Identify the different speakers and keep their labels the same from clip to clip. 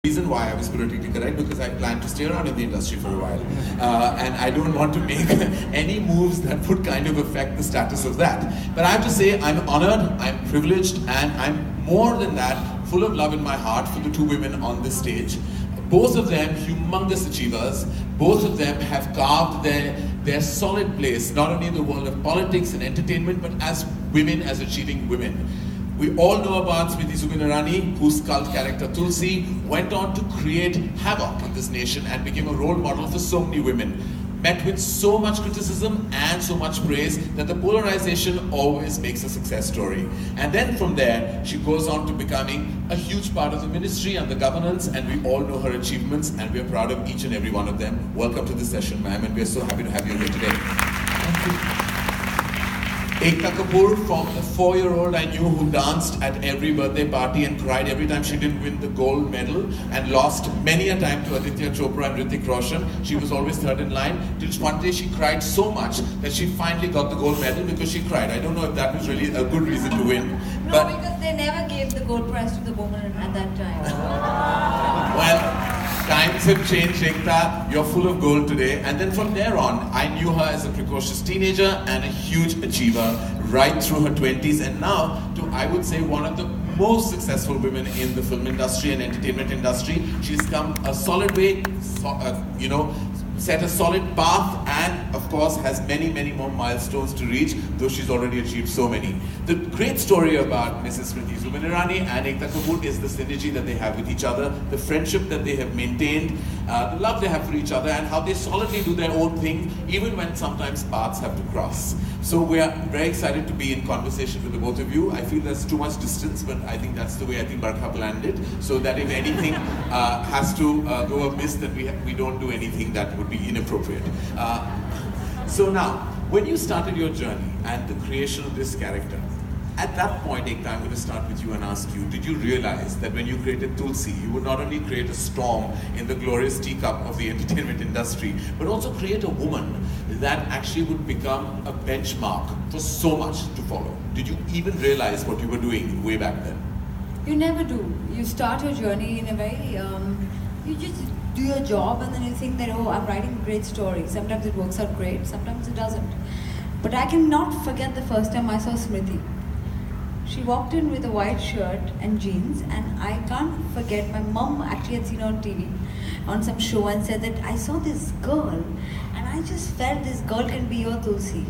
Speaker 1: reason why I was politically correct, because I plan to stay around in the industry for a while, and I don't want to make any moves that would kind of affect the status of that. But I have to say, I'm honored, I'm privileged, and I'm more than that, full of love in my heart for the two women on this stage. Both of them humongous achievers. Both of them have carved their solid place, not only in the world of politics and entertainment, but as women, as achieving women. We all know about Smriti Zubin Irani, whose cult character Tulsi went on to create havoc in this nation and became a role model for so many women. Met with so much criticism and so much praise that the polarization always makes a success story. And then from there, she goes on to becoming a huge part of the ministry and the governance, and we all know her achievements, and we're proud of each and every one of them. Welcome to this session, ma'am, and we're so happy to have you here today. Thank you. Ekta Kapoor, from the 4-year-old I knew, who danced at every birthday party and cried every time she didn't win the gold medal, and lost many a time to Aditya Chopra and Hrithik Roshan. She was always third in line, till one day she cried so much that she finally got the gold medal because she cried. I don't know if that was really a good reason to win.
Speaker 2: No,
Speaker 1: but
Speaker 2: because they never gave the gold prize to the woman at that time.
Speaker 1: Well, times have changed, Ekta. You're full of gold today. And then from there on, I knew her as a precocious teenager and a huge achiever right through her 20s. And now to, I would say, one of the most successful women in the film industry and entertainment industry. She's come a solid way, set a solid path, and of course has many, many more milestones to reach, though she's already achieved so many. The great story about Mrs. Smriti Zubin Irani and Ekta Kapoor is the synergy that they have with each other, the friendship that they have maintained, the love they have for each other, and how they solidly do their own thing, even when sometimes paths have to cross. So we are very excited to be in conversation with the both of you. I feel there's too much distance, but I think that's the way I think Barkha planned it, so that if anything has to go amiss, then we don't do anything that would be inappropriate. So now, when you started your journey and the creation of this character, at that point, Ekta, I'm going to start with you and ask you, did you realize that when you created Tulsi, you would not only create a storm in the glorious teacup of the entertainment industry, but also create a woman that actually would become a benchmark for so much to follow? Did you even realize what you were doing way back then?
Speaker 2: You never do. You start your journey in a very, you just do your job and then you think that, oh, I'm writing a great story. Sometimes it works out great, sometimes it doesn't. But I cannot forget the first time I saw Smriti. She walked in with a white shirt and jeans, and I can't forget, my mom actually had seen her on TV on some show and said that I saw this girl and I just felt this girl can be your Tulsi.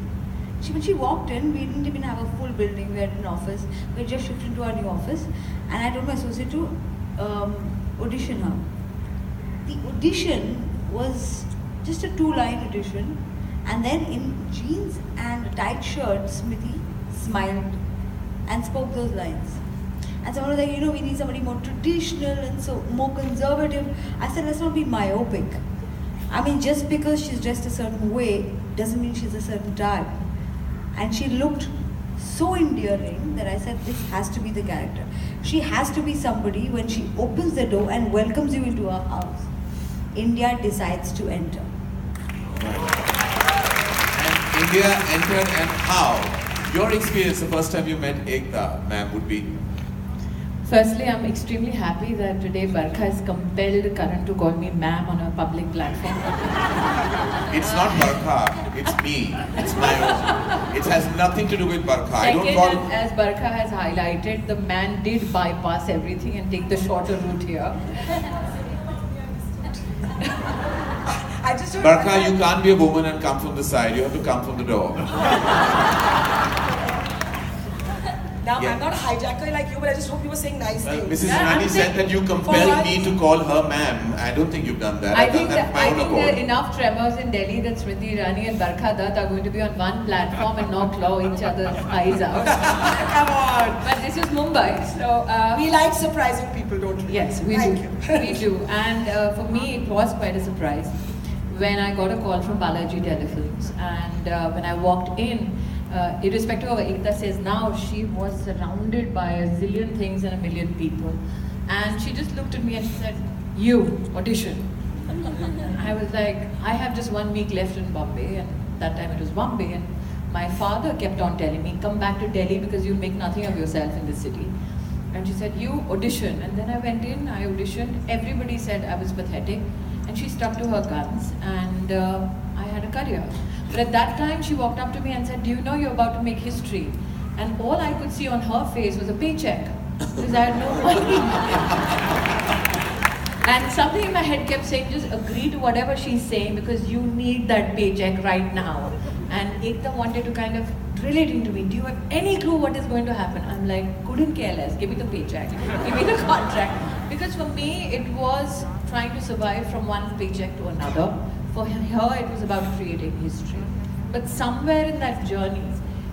Speaker 2: When she walked in, we didn't even have a full building, we had an office, we had just shifted into our new office, and I told my associate to audition her. The audition was just a 2-line audition, and then in jeans and a tight shirt, Smriti smiled and spoke those lines. And someone was like, we need somebody more traditional and so more conservative. I said, let's not be myopic. I mean, just because she's dressed a certain way doesn't mean she's a certain type. And she looked so endearing that I said, this has to be the character. She has to be somebody, when she opens the door and welcomes you into her house, India decides to enter.
Speaker 1: And India entered, and how? Your experience, the first time you met Ekta, ma'am, would be?
Speaker 3: Firstly, I'm extremely happy that today Barkha has compelled Karan to call me ma'am on a public platform.
Speaker 1: It's not Barkha, it's me. It's my own. It has nothing to do with Barkha. I don't
Speaker 3: Second,
Speaker 1: call...
Speaker 3: as Barkha has highlighted, the man did bypass everything and take the shorter route here.
Speaker 1: Barkha, you can't be a woman and come from the side. You have to come from the door.
Speaker 4: Now, I'm not a hijacker like you, but I just hope you were saying nice things.
Speaker 1: Mrs. Irani said that you compelled me to call her ma'am. I don't think you've done that.
Speaker 3: I think there are enough tremors in Delhi that Smriti Irani and Barkha Dutt are going to be on one platform and not claw each other's eyes out.
Speaker 4: Come on.
Speaker 3: But this is Mumbai, so...
Speaker 4: we like surprising people, don't we?
Speaker 3: Yes, we do. We do. And for me, it was quite a surprise when I got a call from Balaji Telefilms. And when I walked in, irrespective of what Ekta says now, she was surrounded by a zillion things and a million people. And she just looked at me and she said, you, audition. I was like, I have just 1 week left in Bombay, and that time it was Bombay. And my father kept on telling me, come back to Delhi because you'll make nothing of yourself in this city. And she said, you audition. And then I went in, I auditioned. Everybody said I was pathetic. And she stuck to her guns, and I had a career. But at that time, she walked up to me and said, do you know you're about to make history? And all I could see on her face was a paycheck, because I had no money. And something in my head kept saying, just agree to whatever she's saying, because you need that paycheck right now. And Ekta wanted to kind of drill it into me. Do you have any clue what is going to happen? I'm like, couldn't care less. Give me the paycheck. Give me the contract. Because for me, it was trying to survive from one paycheck to another. For her, it was about creating history. But somewhere in that journey,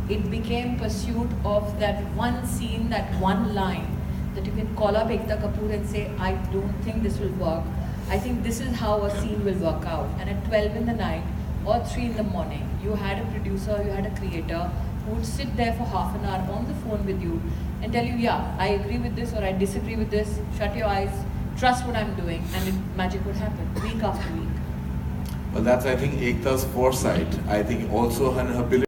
Speaker 3: it became pursuit of that one scene, that one line, that you can call up Ekta Kapoor and say, I don't think this will work. I think this is how a scene will work out. And at 12 in the night or 3 in the morning, you had a producer, you had a creator who would sit there for half an hour on the phone with you and tell you, yeah, I agree with this or I disagree with this, shut your eyes, trust what I'm doing, and magic would happen week after week.
Speaker 1: Well, that's, I think, Ekta's foresight. I think also her ability